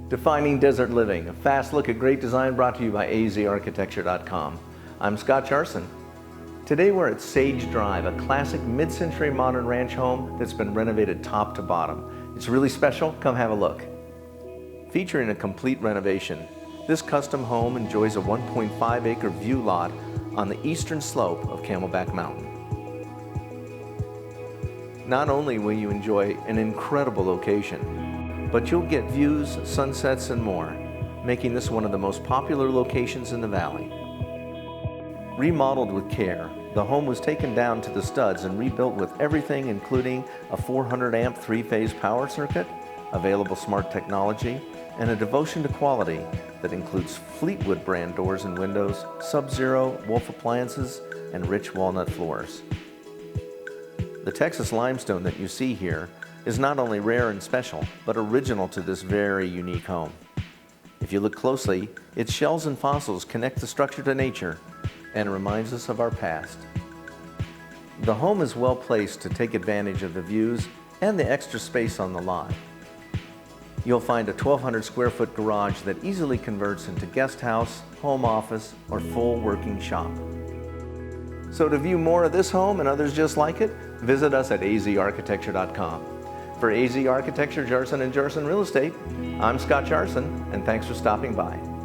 Defining Desert Living, a fast look at great design brought to you by azarchitecture.com. I'm Scott Charson. Today we're at Sage Drive, a classic mid-century modern ranch home that's been renovated top to bottom. It's really special, come have a look. Featuring a complete renovation, this custom home enjoys a 1.5 acre view lot on the eastern slope of Camelback Mountain. Not only will you enjoy an incredible location, but you'll get views, sunsets, and more, making this one of the most popular locations in the valley. Remodeled with care, the home was taken down to the studs and rebuilt with everything including a 400 amp three-phase power circuit, available smart technology, and a devotion to quality that includes Fleetwood brand doors and windows, Sub-Zero, Wolf appliances, and rich walnut floors. The Texas Limestone that you see here is not only rare and special, but original to this very unique home. If you look closely, its shells and fossils connect the structure to nature and reminds us of our past. The home is well placed to take advantage of the views and the extra space on the lot. You'll find a 1,200 square foot garage that easily converts into guest house, home office, or full working shop. So to view more of this home and others just like it, visit us at azarchitecture.com. For AZ Architecture, Jarson & Jarson Real Estate, I'm Scott Jarson, and thanks for stopping by.